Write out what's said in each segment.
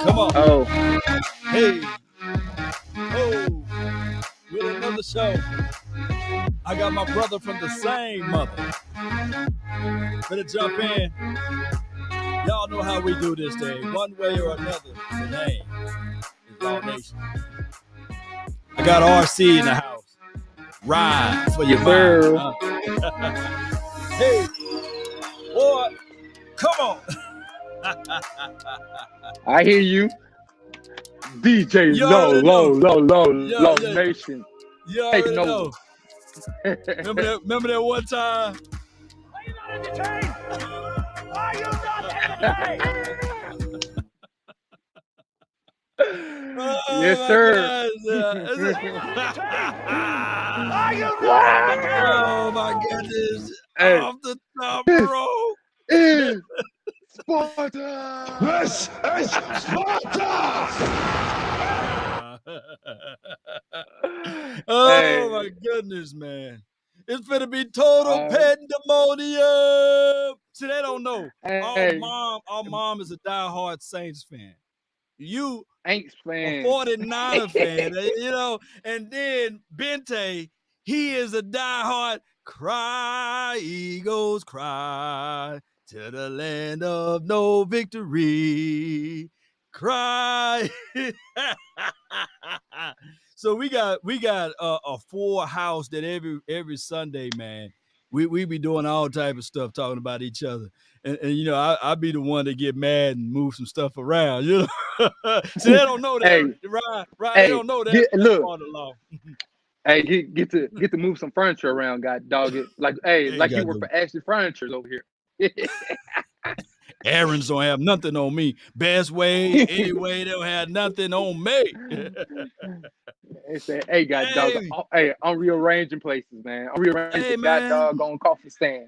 Come on. Oh, Hey. Oh. With another show. I got my brother from the same mother. Better jump in. Y'all know how we do this thing. One way or another. The name is Law Nation. I got RC in the house. Ride for your yes, mind. sir. Hey, boy, come on. I hear you. DJ You Low, already Low, know. Low, Low, Yeah, Low yeah. Nation You taking already over. know. Remember that one time? Are you not entertained? Are you not entertained? Yes, Oh my sir. God. Are you not entertained? Are you not entertained? Oh my goodness. Hey, Off the top this rope. is Sparta. This is Sparta! Oh Hey, my goodness, man. It's gonna be total uh, pandemonium. See, they don't know. hey, Our mom is a diehard Saints fan. You Ainks a fan. 49er fan, and then Bente, he is a diehard cry, Eagles cry to the land of no victory. Cry. So we got a full house that every Sunday, man. We be doing all type of stuff talking about each other. And I be the one that get mad and move some stuff around, See, they don't know that, Hey, right? They hey, don't know that get look. part of the law. Hey, get to move some furniture around, god dog it. Like, hey, Ain't like you got work no for Ashley Furnitures over here. errands don't have nothing on me. Best way, anyway, they don't have nothing on me. They said, hey, god dog, Hey, hey, I'm rearranging places, man. I'm rearranging hey, the god man. dog on coffee stand.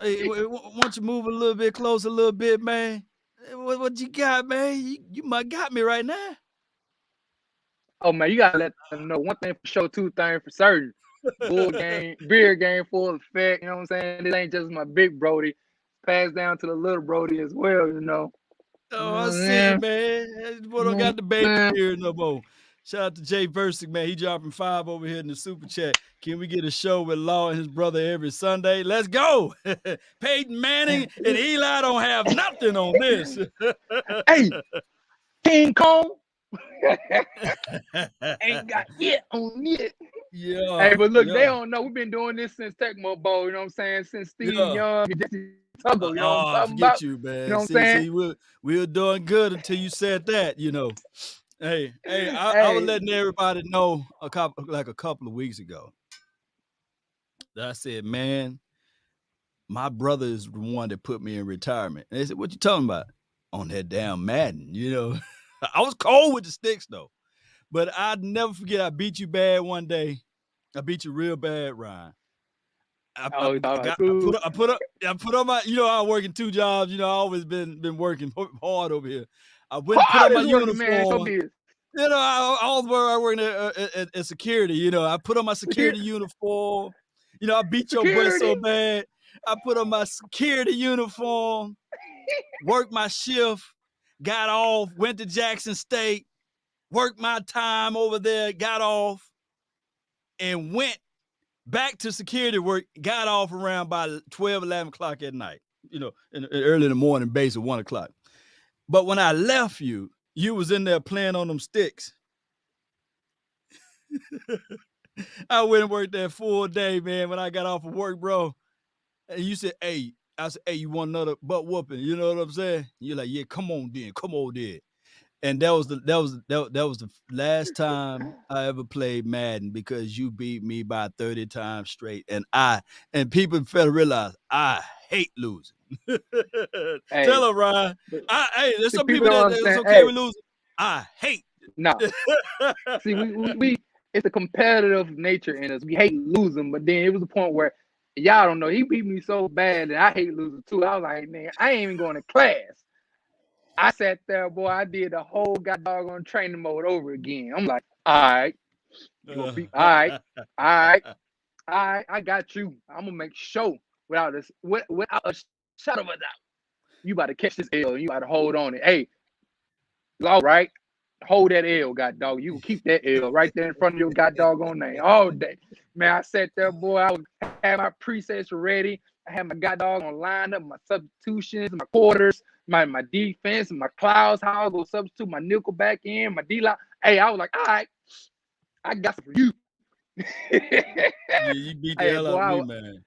Hey, won't you move a little bit closer, a little bit, man? What you got, man? You might got me right now. Oh man, you gotta let them know one thing for sure, two things for certain. Bull game, beer game full effect. You know what I'm saying? This ain't just my big Brody. Passed down to the little Brody as well. You know. You Oh, know I what I'm see, saying? man. That boy You don't know got the baby what beard no more. Shout out to Jay Versick, man. He dropping 5 over here in the super chat. Can we get a show with Law and his brother every Sunday? Let's go. Peyton Manning and I'm saying? Eli don't have nothing on this. Hey, King Kong ain't got it on it. Yeah, Hey, but look, they yeah, don't know. We've been doing this since Tecmo Bowl, you know what I'm saying? Since Steve yeah. Young and Jesse Tuggle, you know what I'm I talking forget about? you, You know man. what I'm See, saying? see, we were doing good until you said that. Hey, I was Hey, letting everybody know a couple of weeks ago that I said, man, my brother is the one that put me in retirement. And they said, what you talking about? On that damn Madden. I was cold with the sticks though. But I'd never forget I beat you bad one day. I beat you real bad, Ryan. I oh, dog, got cool. I put on my I working 2 jobs, I always been working hard over here. I went and put on Hard my is working, man. So uniform. be it. I was working at security. I put on my security Security. uniform. I beat your butt Security. so bad. I put on my security uniform, worked my shift, got off, went to Jackson State, worked my time over there, got off, and went back to security work, got off around by 12, 11 o'clock at night, early in the morning, base at 1 o'clock. But when I left you was in there playing on them sticks. I went and worked that full day, man, when I got off of work, bro. And you said, hey, I said, hey, you want another butt whooping? You know what I'm saying? You're like, yeah, come on then. And that was the last time I ever played Madden because you beat me by 30 times straight. And people fail to realize I hate losing. Hey, Tell them, Ryan. but Hey, there's see, some people people don't that's understand. okay Hey, with losing. I hate. nah. See, we it's a competitive nature in us. We hate losing, but then it was a point where y'all don't know. He beat me so bad that I hate losing too. I was like, man, I ain't even going to class. I sat there, boy. I did the whole god doggone training mode over again. I'm like, all right, you gonna beat? All right, all right, all right. I got you. I'm gonna make sure without a shadow of a doubt. You about to catch this L. You about to hold on it. Hey, All right. Hold that L, god dog. You can keep that L right there in front of your god doggone name all day. Man, I sat there, boy. I had my presets ready. I had my god dog on lineup, my substitutions, my quarters, my defense, my clouds, how I was gonna substitute my nickel back in, my D line. Hey, I was like, all right, I got some for you. Yeah, you beat the Hey, hell boy, out of me, man.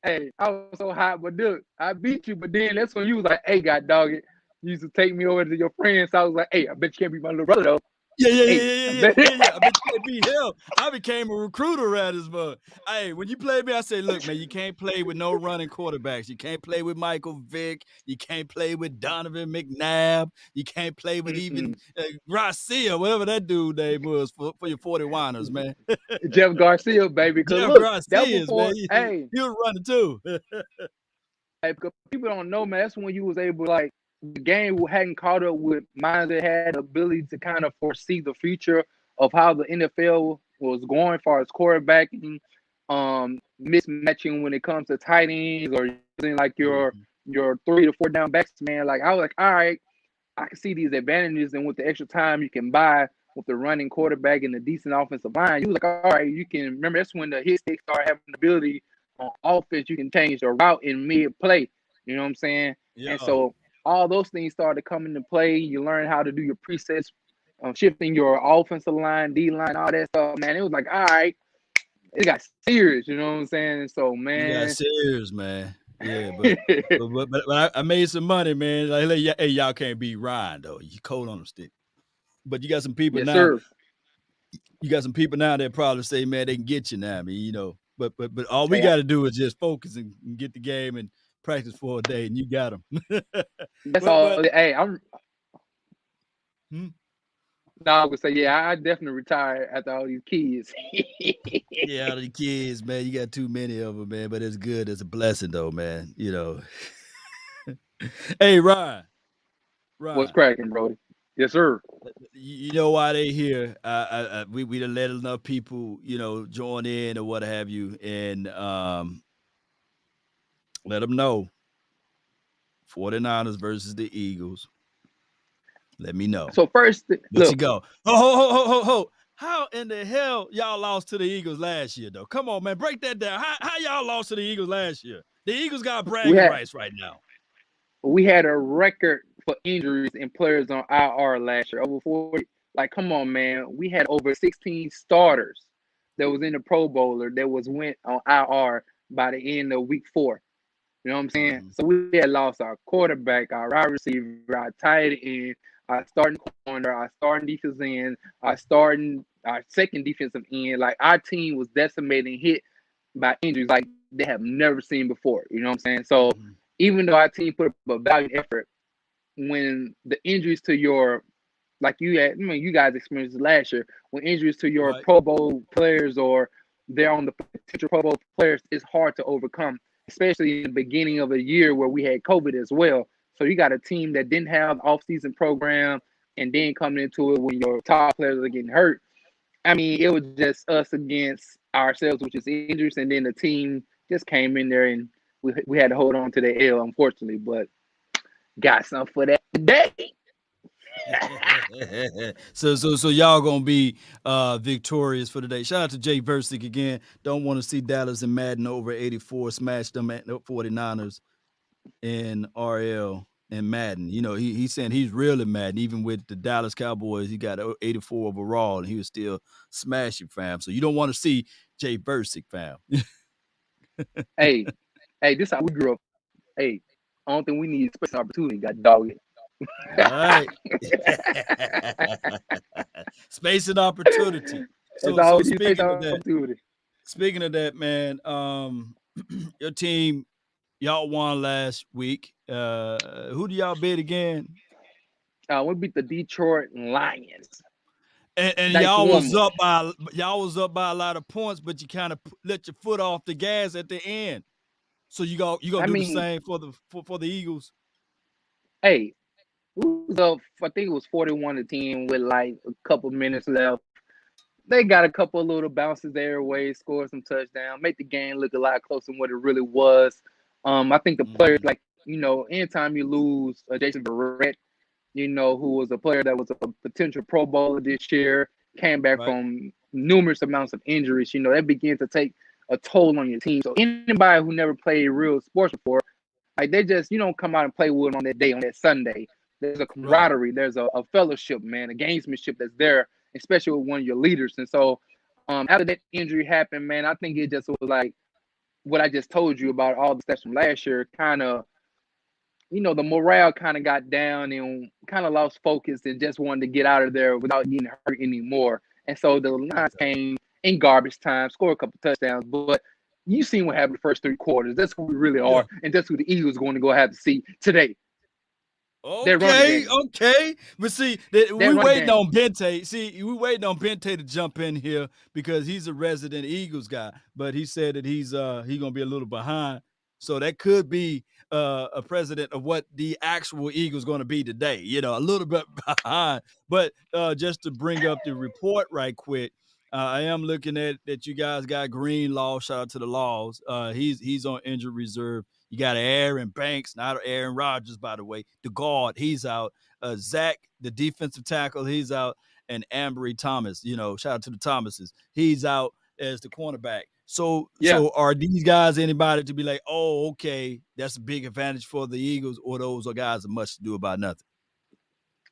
hey, I was so hot, but look, I beat you. But then that's when you was like, hey, god dog it. You used to take me over to your friends. So I was like, hey, I bet you can't beat my little brother though. Yeah. Hey, I bet. I bet you can't beat hell. I became a recruiter around this mug. Hey, when you played me, I said, look, man, you can't play with no running quarterbacks. You can't play with Michael Vick. You can't play with Donovan McNabb. You can't play with even Garcia, whatever that dude name was for your 40-winers, man. Jeff Garcia, baby. Because Jeff look, that was Garcia, before, man. He was running too. hey, because people don't know, man, that's when you was able, like, the game hadn't caught up with minds that had the ability to kind of foresee the future of how the NFL was going as far as quarterbacking, mismatching when it comes to tight ends or using like your 3 to 4 down backs, man. Like I was like, all right, I can see these advantages, and with the extra time you can buy with the running quarterback and the decent offensive line, you was like, all right, you can remember that's when the hit stick started having the ability on offense. You can change the route in mid play. You know what I'm saying? Yeah. And so all those things started coming into play. You learn how to do your presets, shifting your offensive line, D line, all that stuff. Man, it was like, all right, it got serious. You know what I'm saying? And so, You got man, serious, man. Yeah, but I made some money, man. Like, hey, y'all can't beat Ryan though. You cold on the stick. But you got some people yes, now. sir. You got some people now that probably say, man, they can get you now. I mean, you know, but all we Hey, got to do is just focus and get the game and practice for a day, and you got them. that's but all. Hey, I'm. hmm? No, I would say, yeah, I definitely retired after all these kids. Yeah, the kids, man, you got too many of them, man. But it's good. It's a blessing, though, man. You know. Hey, What's Ryan. cracking, Brody? Yes, sir. You know why they here? We done let enough people, you know, join in or what have you, and let them know 49ers versus the Eagles. Let me know. So first, But you look, go. Oh. How in the hell y'all lost to the Eagles last year, though? Come on, man. Break that down. How y'all lost to the Eagles last year? The Eagles got we bragging had rights right now. we had a record for injuries and players on IR last year. Over 40. Like, come on, man. We had over 16 starters that was in the Pro Bowler that was went on IR by the end of week 4. You know what I'm saying? Mhm. So we had lost our quarterback, our wide receiver, our tight end, our starting corner, our starting defensive end, our second defensive end. Like our team was decimated and hit by injuries like they have never seen before. You know what I'm saying? So Mhm. even though our team put up a valiant effort, when the injuries to your like you had, I mean, you guys experienced it last year, when injuries to your Right. Pro Bowl players or they're on the potential Pro Bowl players, it's hard to overcome, especially in the beginning of a year where we had COVID as well. So you got a team that didn't have off-season program and then coming into it when your top players are getting hurt. I mean, it was just us against ourselves, which is injuries, and then the team just came in there and we had to hold on to the L, unfortunately, but got something for that today. So y'all gonna be victorious for today. Shout out to Jay Versick again. Don't want to see Dallas and Madden over 84 smash them at the 49ers in RL and Madden. You know, he's saying he's really Madden. Even with the Dallas Cowboys, he got 84 overall and he was still smashing fam. So you don't want to see Jay Versick fam. Hey, this is how we grew up. Hey, I don't think we need space and opportunity. Got dog it. All right. Space and opportunity. That's So all so we need, space speaking and of that, opportunity. man, your team, y'all won last week. Who do y'all beat again? We beat the Detroit Lions. And Nice warm up. y'all was up by a lot of points, but you kind of let your foot off the gas at the end. So you gonna I do the mean, same for the Eagles? hey, we was up, I think it was 41-10 with like a couple minutes left. They got a couple of little bounces their way, scored some touchdown, make the game look a lot closer than what it really was. I think the players, Mhm. like, anytime you lose Jason Barrett, who was a player that was a potential Pro Bowler this year, came back Right. from numerous amounts of injuries. That began to take a toll on your team. So anybody who never played real sports before, like they just, come out and play with them on that day, on that Sunday. There's a Right. camaraderie, there's a fellowship, man, a gamesmanship that's there, especially with one of your leaders. And so after that injury happened, man, I think it just was like what I just told you about all the stats from last year, kind of, the morale kind of got down and kind of lost focus and just wanted to get out of there without getting hurt anymore. And so the Lions came in garbage time, scored a couple touchdowns, but you seen what happened the first 3 quarters. That's who we really Yeah. are, and that's who the Eagles are going to go have to see today. That running Okay, game. okay. But see, That we running waiting game. on Bente. See, we waiting on Bente to jump in here because he's a resident Eagles guy. But he said that he gonna be a little behind. So that could be a precedent of what the actual Eagles going to be today. A little bit behind. But just to bring up the report right quick, I am looking at that you guys got Greenlaw. Shout out to the Laws. He's on injured reserve. You got Aaron Banks, not Aaron Rodgers, by the way. The guard, he's out. Zach, the defensive tackle, he's out. And Ambry Thomas, shout out to the Thomases. He's out as the cornerback. So Yeah. are these guys anybody to be like, oh, okay, that's a big advantage for the Eagles, or those are guys that much to do about nothing?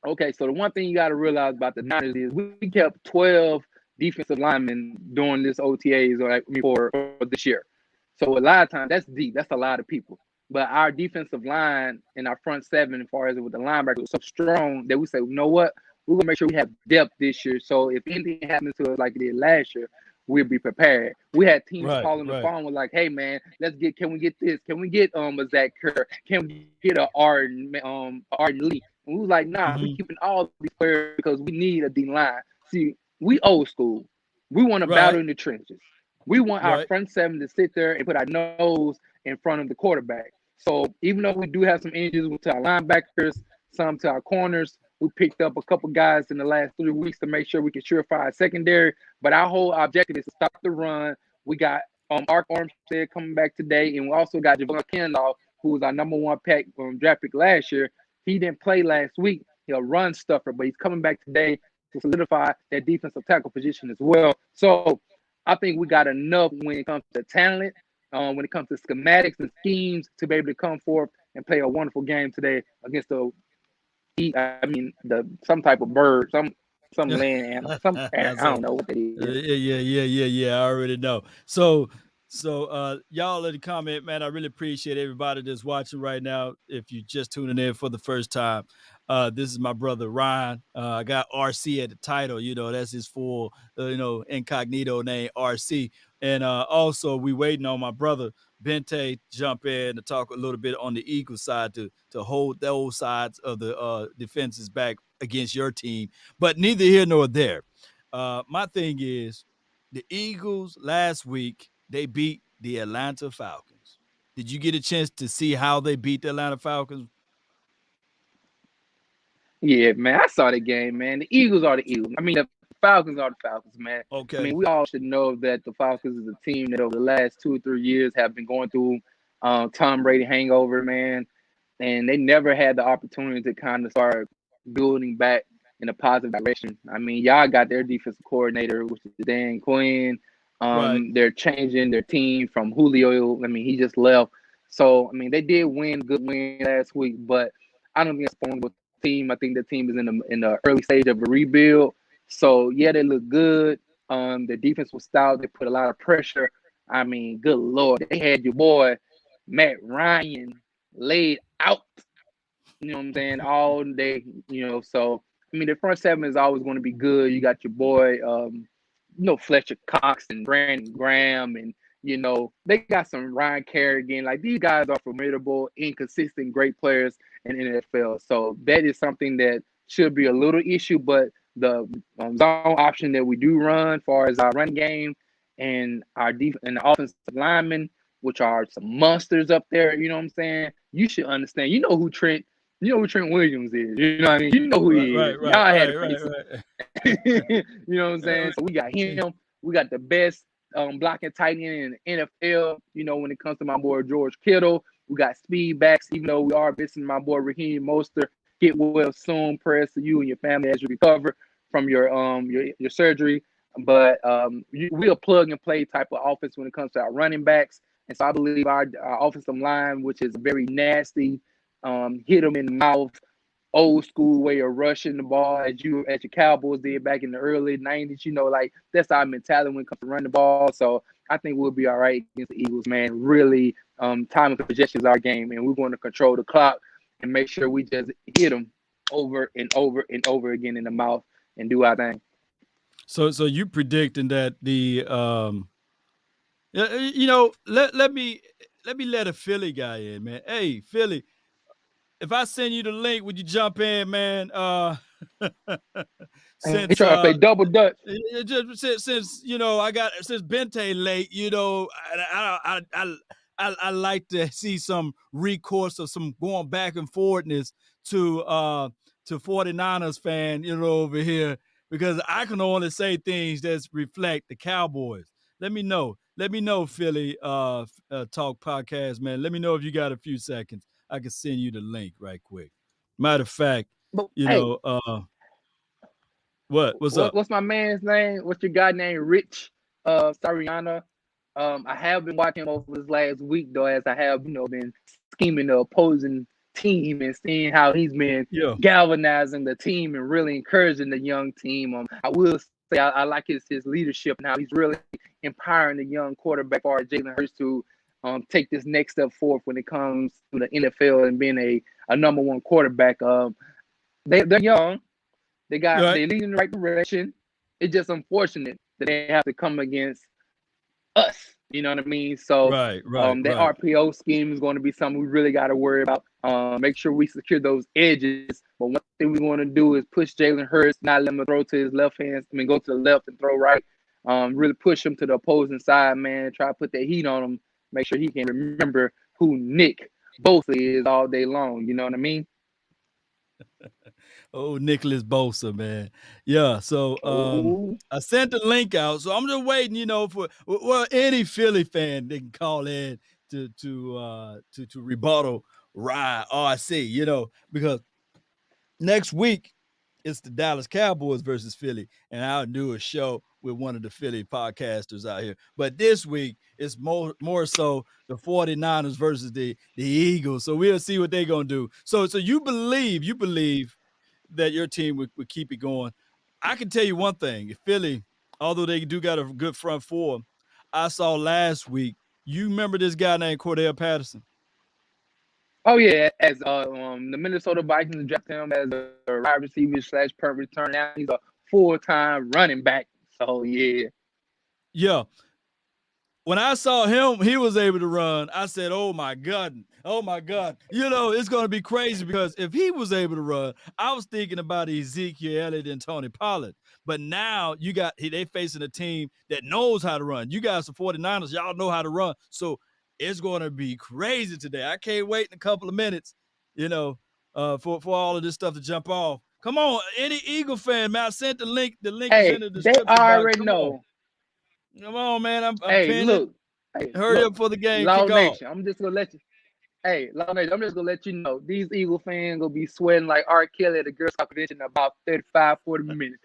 Okay, so the one thing you got to realize about the Niners is we kept 12 defensive linemen during this OTAs for this year. So a lot of times that's deep. That's a lot of people. But our defensive line and our front seven, as far as with the linebackers, was so strong that we say, you know what? We're gonna make sure we have depth this year. So if anything happens to us like it did last year, we'll be prepared. We had teams calling the phone with like, hey man, can we get this? Can we get a Zach Kerr? Can we get a Arden Lee? And we was like, nah, we keeping all these players because we need a D line. See, we old school. We want to battle in the trenches. We want our front seven to sit there and put our nose in front of the quarterback. So even though we do have some injuries to our linebackers, some to our corners, we picked up a couple guys in the last 3 weeks to make sure we can surefire our secondary. But our whole objective is to stop the run. We got Ark Armstead coming back today, and we also got Javon Kendall, who was our number 1 draft pick last year. He didn't play last week. He's a run stuffer, but he's coming back today to solidify that defensive tackle position as well. So I think we got enough when it comes to talent, when it comes to schematics and schemes to be able to come forth and play a wonderful game today against some type of bird, some land animal, I don't know what it is. Yeah. I already know. So y'all in the comment, man, I really appreciate everybody that's watching right now. If you're just tuning in for the first time, this is my brother Ryan. I got RC at the title. That's his full, incognito name, RC. And also, we waiting on my brother Bente jump in to talk a little bit on the Eagles side to hold those sides of the defenses back against your team. But neither here nor there. My thing is, the Eagles last week, they beat the Atlanta Falcons. Did you get a chance to see how they beat the Atlanta Falcons? Yeah, man, I saw the game, man. The Eagles are the Eagles. I mean, the Falcons are the Falcons, man. Okay. I mean, we all should know that the Falcons is a team that over the last 2 or 3 years have been going through Tom Brady hangover, man. And they never had the opportunity to kind of start building back in a positive direction. I mean, y'all got their defensive coordinator, which is Dan Quinn. They're changing their team from Julio. I mean, he just left. So, I mean, they did good win last week, but I don't think it's with the team. I think the team is in the early stage of a rebuild. So, yeah, they look good. The defense was stout. They put a lot of pressure. I mean, good Lord. They had your boy, Matt Ryan, laid out, you know what I'm saying, all day, So, I mean, the front seven is always going to be good. You got your boy, Fletcher Cox and Brandon Graham, and, they got some Ryan Kerrigan. Like, these guys are formidable, inconsistent, great players in the NFL. So that is something that should be a little issue, but the zone option that we do run as far as our run game and our and the offensive linemen, which are some monsters up there, you know what I'm saying? You should understand. You know who Trent Williams is. You know what I mean? You know who he is. Y'all had to face you know what I'm saying? So we got him. We got the best blocking tight end in the NFL, when it comes to my boy George Kittle. We got speed backs, even though we are missing my boy Raheem Mostert get well soon. Prayers to you and your family as you recover from your surgery. But we're a plug and play type of offense when it comes to our running backs. And so I believe our offensive line, which is very nasty, hit them in the mouth, old school way of rushing the ball as your Cowboys did back in the early 90s. Like that's our mentality when it comes to running the ball. So I think we'll be all right against the Eagles, man. Really, time of possession is our game, and we're going to control the clock and make sure we just hit them over and over and over again in the mouth and do our thing. So you predicting that the let me let a Philly guy in, man. Hey, Philly, if I send you the link, would you jump in, man? And he Since trying to play double dutch. just since I got since Bente late, I like to see some recourse or some going back and forwardness to 49ers fan, over here, because I can only say things that reflect the Cowboys. Let me know, Philly Talk Podcast, man. Let me know if you got a few seconds. I can send you the link right quick. Matter of fact, But hey, what's up? what's my man's name? What's your guy named Rich Sariana? I have been watching him over this last week though, as I have been scheming the opposing team and seeing how he's been Yeah. galvanizing the team and really encouraging the young team. I will say I like his leadership and how he's really empowering the young quarterback or Jalen Hurts to take this next step forward when it comes to the NFL and being a number one quarterback. They're young. They lead in the right direction. It's just unfortunate that they have to come against us. You know what I mean? So Right. that RPO scheme is going to be something we really got to worry about. Make sure we secure those edges. But one thing we want to do is push Jalen Hurts, not let him throw to his left hand. Go to the left and throw right. Really push him to the opposing side, man. Try to put that heat on him. Make sure he can remember who Nick Bosa is all day long. You know what I mean? Oh, Nicholas Bosa, man. Yeah. So I sent the link out. So I'm just waiting, for any Philly fan they can call in to rebuttal RC, because next week it's the Dallas Cowboys versus Philly, and I'll do a show with one of the Philly podcasters out here. But this week it's more so the 49ers versus the Eagles. So we'll see what they're gonna do. So you believe that your team would keep it going. I can tell you one thing. If Philly, although they do got a good front four, I saw last week, you remember this guy named Cordell Patterson? Oh, yeah. As the Minnesota Vikings drafted him as a wide receiver / punt return. Now he's a full-time running back. So, yeah. Yeah. When I saw him, he was able to run. I said, oh my God. It's going to be crazy, because if he was able to run, I was thinking about Ezekiel Elliott and Tony Pollard. But now they facing a team that knows how to run. You guys, the 49ers, y'all know how to run. So it's going to be crazy today. I can't wait in a couple of minutes, for all of this stuff to jump off. Come on, any Eagle fan, man. I sent the link. The link is in the description. They already know. Come on, man. I'm hey, look. Hurry up for the game. Law kick Nation, off. I'm just gonna let you. Hey, Law Nation, I'm just gonna let you know these Eagle fans gonna be sweating like R. Kelly at the Girl Scout convention in about 35-40 minutes.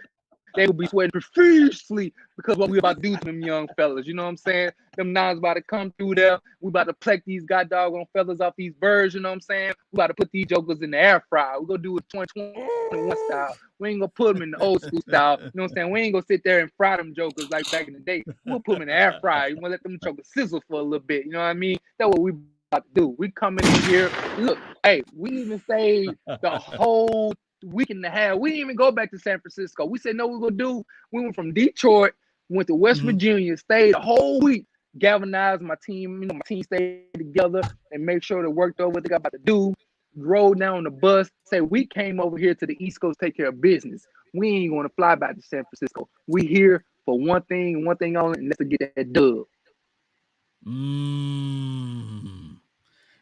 They will be sweating profusely because what we about to do to them young fellas. You know what I'm saying? Them nines about to come through there. We about to pluck these goddamn fellas off these birds. You know what I'm saying? We about to put these jokers in the air fryer. We're gonna do it 2021 style. We ain't gonna put them in the old school style. You know what I'm saying? We ain't gonna sit there and fry them jokers like back in the day. We'll put them in the air fryer. You wanna let them jokers sizzle for a little bit. You know what I mean? That's what we about to do. We coming in here. Look, hey, we even stayed the whole week and a half. We didn't even go back to San Francisco. We said, no, we're going to do. We went from Detroit, went to West Virginia, stayed the whole week, galvanized my team. My team stayed together and make sure they worked over what they got about to do. Rode down on the bus. Say, we came over here to the East Coast to take care of business. We ain't going to fly back to San Francisco. We here for one thing and one thing only, and that's to get that dub.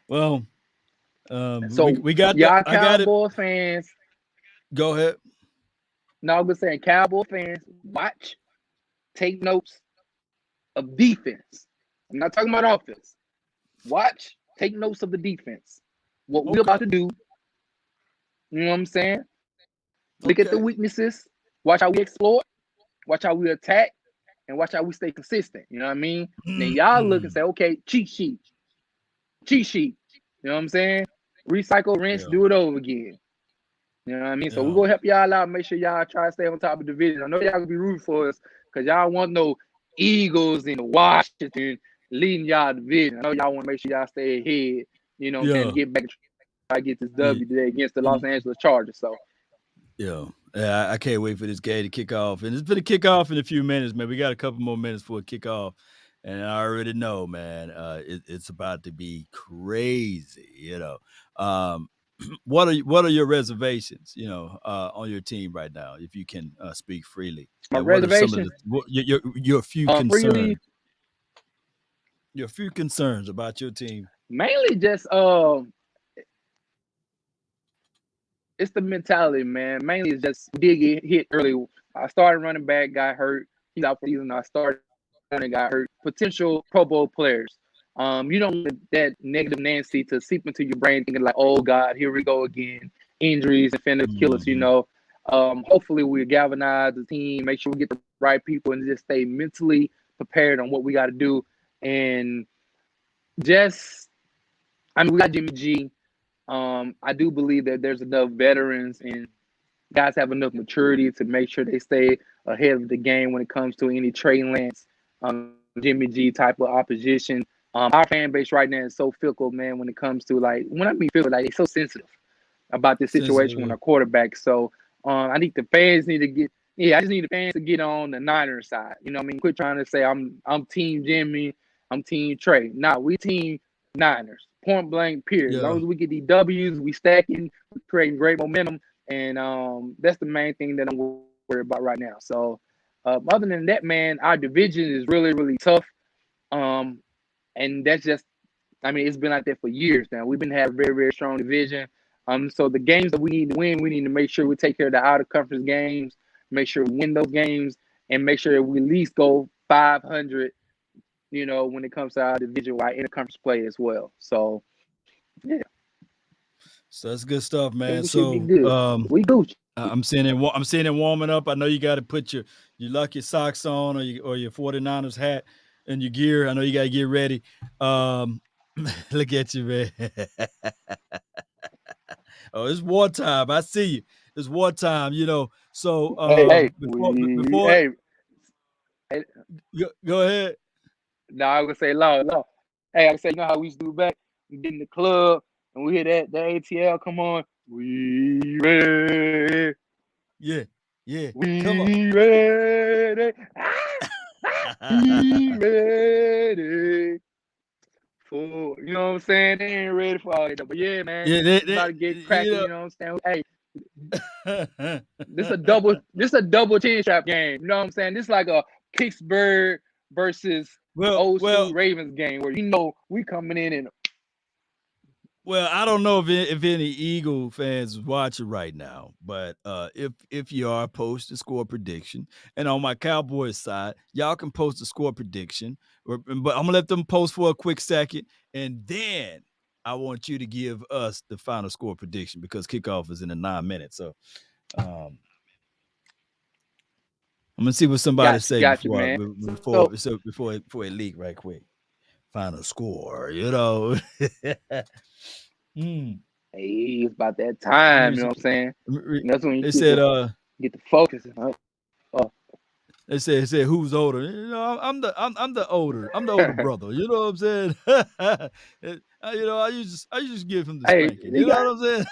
Well, so we got y'all Cowboy fans. Go ahead. No, I'm just saying, Cowboy fans, watch, take notes of defense. I'm not talking about offense. Watch, take notes of the defense. What we're about to do, You know what I'm saying? Look at the weaknesses, watch how we exploit, watch how we attack, and watch how we stay consistent. You know what I mean? Then y'all look and say, okay, cheat sheet. You know what I'm saying? Recycle, rinse, do it over again. You know what I mean? So we're gonna help y'all out. Make sure y'all try to stay on top of the division. I know y'all gonna be rooting for us because y'all want no Eagles and Washington leading y'all division. I know y'all want to make sure y'all stay ahead. You know what I'm saying? Get back and try to get this W today against the Los Angeles Chargers. So yeah, I can't wait for this game to kick off. And it's going to kick off in a few minutes, man. We got a couple more minutes for a kickoff. And I already know, man, it's about to be crazy, you know. What are your reservations, you know, on your team right now, if you can speak freely? my And what are some of reservation, your few concerns? freely, Your few concerns about your team. mainly just it's the mentality, man. Mainly it's just we did get hit early. I started running back, got hurt. He's out for the season. I started and got hurt. Potential Pro Bowl players. You don't want that negative Nancy to seep into your brain thinking like, oh God, here we go again. Injuries and finna kill us, you know. Hopefully we galvanize the team, make sure we get the right people and just stay mentally prepared on what we got to do. And just, I mean, we got Jimmy G. I do believe that there's enough veterans and guys have enough maturity to make sure they stay ahead of the game when it comes to any Trey Lance, Jimmy G type of opposition. Our fan base right now is so fickle, man, when it comes to like, when I mean fickle, like it's so sensitive about this situation with our quarterback. So I need the fans need to get, I just need the fans to get on the Niners side. You know what I mean? Quit trying to say I'm team Jimmy, I'm team Trey. Nah, we team Niners. Point blank, period. As long as we get these W's, we stacking, we creating great momentum. And that's the main thing that I'm worried about right now. So other than that, man, our division is really, really tough. And that's just, I mean, it's been like that for years now. We've been having a very, very strong division. So the games that we need to win, we need to make sure we take care of the out of conference games, make sure we win those games, and make sure we at least go 500, you know, when it comes to our division wide interconference play as well. So, yeah. So that's good stuff, man. We So should be good. We Gucci. I'm seeing it warming up. I know you got to put your lucky socks on or your 49ers hat and your gear. I know you got to get ready. Look at you, man. Oh, it's wartime. I see you. It's wartime, you know. So before go ahead. No, I was gonna say loud. Hey, I say, you know how we used to do back? We get in the club and we hear that ATL come on. We ready. Yeah. We Come on. ready. We ready. For, you know what I'm saying? They ain't ready for all that. But yeah, man. Yeah, about to get cracking, you know what I'm saying? Hey. This a double chin strap game. You know what I'm saying? This is like a Pittsburgh versus old school Ravens game where you know we coming in and well, I don't know if any Eagle fans is watching right now, but if you are, post a score prediction. And on my Cowboys side, y'all can post a score prediction, but I'm gonna let them post for a quick second, and then I want you to give us the final score prediction because kickoff is in the 9 minutes. So I'm gonna see what somebody say before it leak right quick. Final score, you know. Hey, it's about that time, you know what I'm saying? That's when you get the focus. They said who's older? You know, I'm the older brother. You know what I'm saying? You know, I just give him the spanking. You know what I'm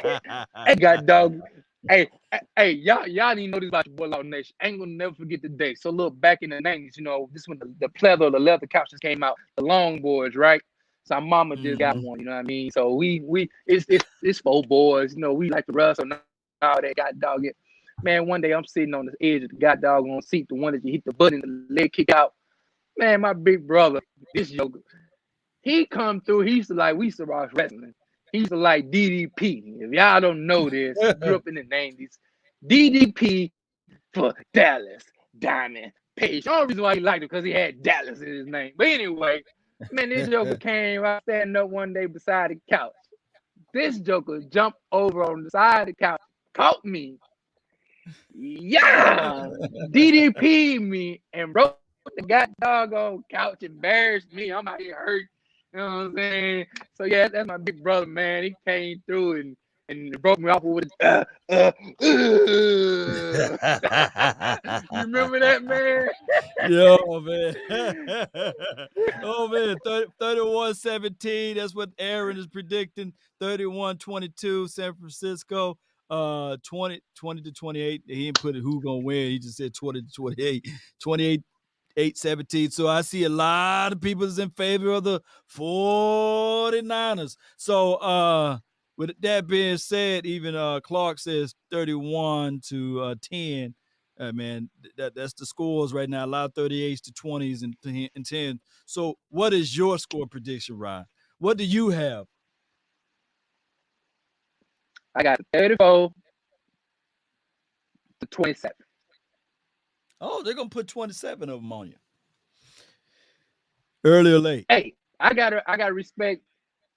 saying? Hey, God dog. Hey, y'all didn't know this about your boy Law Nation. I ain't gonna never forget the day. So look, back in the 90s, you know, this when the pleather, the leather couches came out, the long boards, right? So our mama just got one, you know what I mean? So it's 4 boys, you know, we like to wrestle and all that, God dog it. Man, one day I'm sitting on the edge of the god doggone seat, the one that you hit the button, the leg kick out. Man, my big brother, this yoga, he come through. He used to we used to watch wrestling. He used to like DDP. If y'all don't know this, grew up in the 90s. DDP for Dallas Diamond Page. The only reason why he liked it because he had Dallas in his name. But anyway, man, this joker came. I was standing up one day beside the couch. This joker jumped over on the side of the couch, caught me, yeah, DDP me, and broke the doggone couch, embarrassed me. I'm out here hurt. You know what I'm saying? So yeah, that's my big brother, man. He came through and broke me off with you remember that, man? Yo, man. Oh, man. 31-17. That's what Aaron is predicting. 31-22, San Francisco. 20-28. He didn't put it who gonna win. He just said 20-28. 28-17. So I see a lot of people is in favor of the 49ers. So with that being said, even Clark says 31-10. Man, that's the scores right now. A lot of 38s to 20s and 10. So what is your score prediction, Ryan? What do you have? I got 34-27. Oh, they're gonna put 27 of them on you. Early or late? Hey, I gotta respect.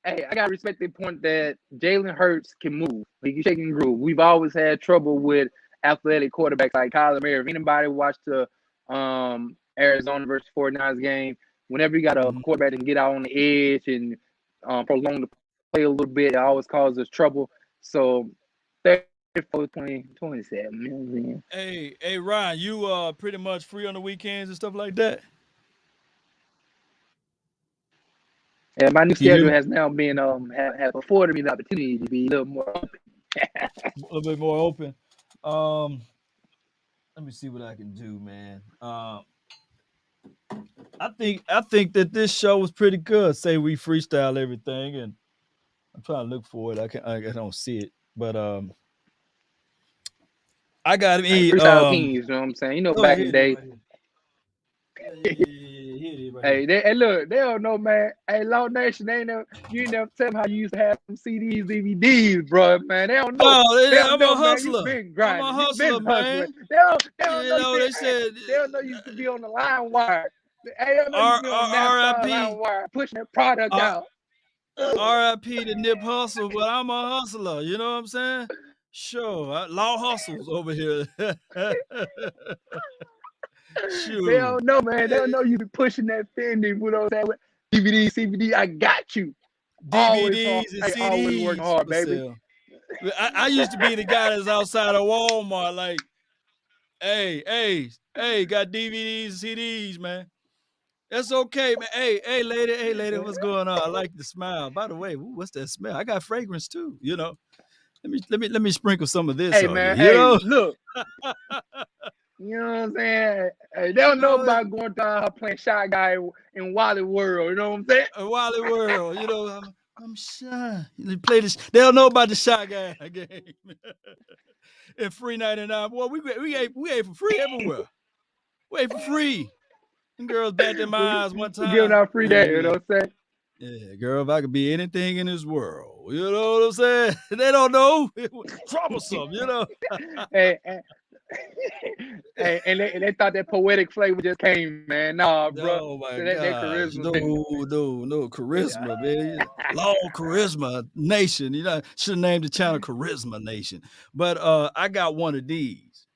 Hey, I gotta respect the point that Jalen Hurts can move. He can shake and groove. We've always had trouble with athletic quarterbacks like Kyler Murray. If anybody watched the Arizona versus 49ers game, whenever you got a quarterback that can get out on the edge and prolong the play a little bit, it always causes trouble. So 34-27. You know what I'm saying? Hey, Ryan, you pretty much free on the weekends and stuff like that? Yeah, my new Can you hear schedule me? has now been have afforded me the opportunity to be a little more open. A little bit more open. Let me see what I can do, man. I think that this show was pretty good. Say we freestyle everything, and I'm trying to look for it. I don't see it, but I got Hey, me. freestyle kings, you know what I'm saying? You know, Oh, back here in it the is day. right here. Yeah. Here it is right here. Hey, look, they don't know, man. Hey, Law Nation, you ain't never tell them how you used to have some CDs, DVDs, bro, man. They don't know. They don't I'm a know, man. You hustler. been I'm a grinding. You hustler, been hustling. man. They don't You know know, they said they don't know you used to be on the line wire. Hey, they don't know you used to be on NASCAR line wire pushing that product out. R.I.P. to Nip Hustle, but I'm a hustler. You know what I'm saying? Sure. Law hustles over here. They don't know, man. They don't know you be pushing that Fendi, you know what I'm saying? DVD, CBD, I got you. Always hard. DVDs and Hey, always working CDs hard, for baby. sale. I used to be the guy that's outside of Walmart, like, hey, got DVDs and CDs, man. That's okay, man. Hey, lady, what's going on? I like the smile. By the way, what's that smell? I got fragrance too. You know, let me sprinkle some of this Hey, on you. man. You Hey, know, look. You know what I'm saying? Hey, they don't know about going down her playing Shy Guy in Wally World. You know what I'm saying? a Wally World. You know, I'm shy. They play this. They don't know about the Shy Guy game. And free 99. Boy, we ate for free everywhere. We ate for free. Them girls batted their eyes one We're giving time. out free day. You know what I'm saying? Yeah, girl, if I could be anything in this world, you know what I'm saying? They don't know. It was troublesome, you know. Hey, and they thought that poetic flavor just came, man. Nah, bro. Oh my That gosh. charisma. No charisma, man. Law Charisma Nation. You know, should have named the channel Charisma Nation. But I got one of these.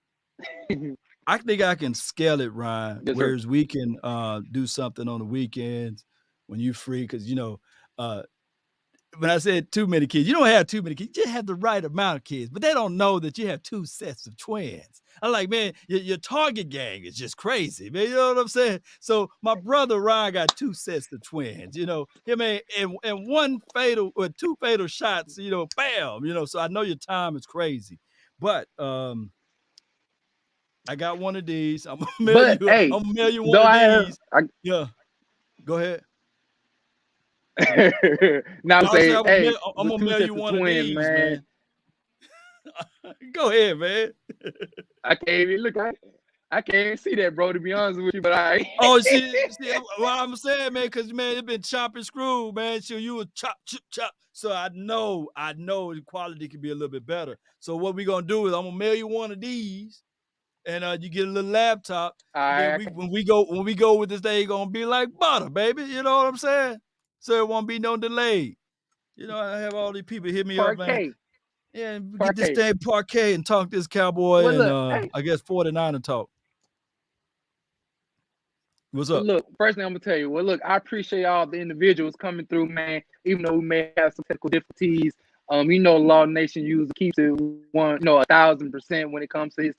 I think I can scale it, Ryan, Yes, sir. whereas we can do something on the weekends when you free, because you know, when I said too many kids, you don't have too many kids. You just have the right amount of kids, but they don't know that you have two sets of twins. I'm like, man, your target gang is just crazy, man. You know what I'm saying? So my brother Ryan got two sets of twins. You know, him and one fatal or two fatal shots. You know, bam. You know, so I know your time is crazy, but I got one of these. I'm gonna mail But you. hey, I'm gonna mail you one though of I have, these. Yeah, go ahead. now I'm No, I'm saying saying, hey, I'm the gonna two mail you sets of one of twins, these, man. man. Go ahead, man. I can't even look. I can't see that, bro. To be honest with you, but I. Oh, see, what I'm saying, man, because man, it's been chop and screw, man. So you were chop. So I know the quality can be a little bit better. So what we gonna do is I'm gonna mail you one of these, and you get a little laptop. And then when we go with this thing, it's gonna be like butter, baby. You know what I'm saying? So it won't be no delay. You know, I have all these people hit me up, man. Parquet. Yeah, we get Parquet. this thing parquet and talk this Cowboy Well, and look, hey. I guess 49 and talk. What's But up? look, first thing I'm gonna tell you. Well, look, I appreciate all the individuals coming through, man. Even though we may have some technical difficulties, you know, Law Nation user keeps it 1,000% when it comes to his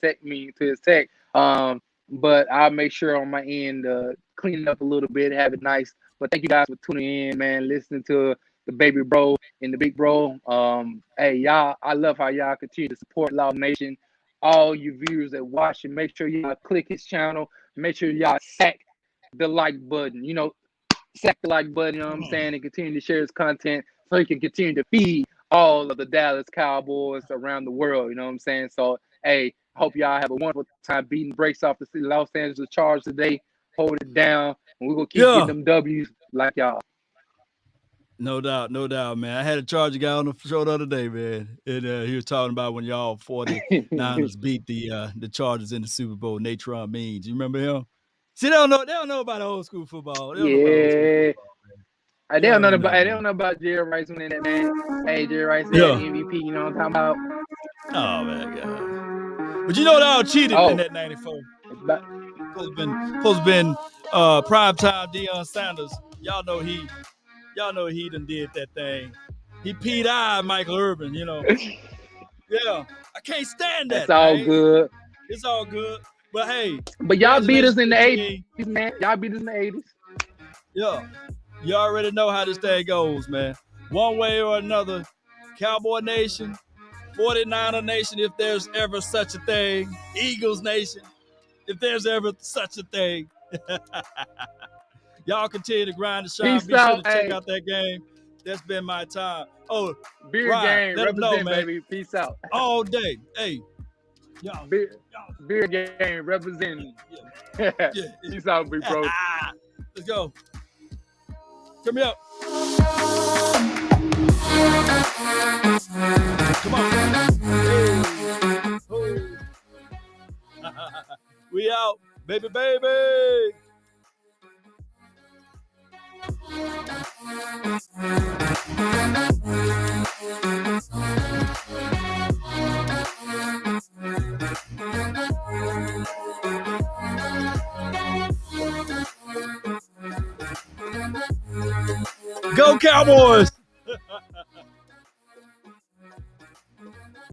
tech. But I'll make sure on my end clean it up a little bit, have it nice. But thank you guys for tuning in, man. Listening to the baby bro and the big bro. Hey, y'all, I love how y'all continue to support Law Nation. All you viewers that watch it, make sure y'all click his channel. Make sure y'all sack the like button, sack the like button, you know what I'm saying, and continue to share his content so he can continue to feed all of the Dallas Cowboys around the world, you know what I'm saying? So, hey, hope y'all have a wonderful time beating breaks off the city Los Angeles Chargers today. Hold it down, and we're going to keep getting them W's like y'all. No doubt, man. I had a Charger guy on the show the other day, man, and he was talking about when y'all 49ers beat the Chargers in the Super Bowl. Natron Means, you remember him? See, they don't know about old school football. They don't know about old school football, man. They don't know about Jerry Rice winning that, man. Hey, Jerry Rice had MVP. You know what I'm talking about? Oh man, God. But you know they all cheated in that '94. Supposed to been primetime Deion Sanders. Y'all know he done did that thing. He peed Michael Irvin, you know. Yeah, I can't stand that. That's all good. It's all good. But hey, but y'all beat us in the 80s, man. Y'all beat us in the 80s. Yeah, you already know how this thing goes, man. One way or another, Cowboy Nation, 49er Nation, if there's ever such a thing, Eagles Nation, if there's ever such a thing. Y'all continue to grind and shine. Peace Be out, sure to check out that game. That's been my time. Oh, beer Ryan, game, represent, baby. Peace out. All day. Hey, y'all. Beer game, representing. Yeah. Peace out, big bro. Let's go. Come here. Come on. Hey. We out, baby. Go Cowboys!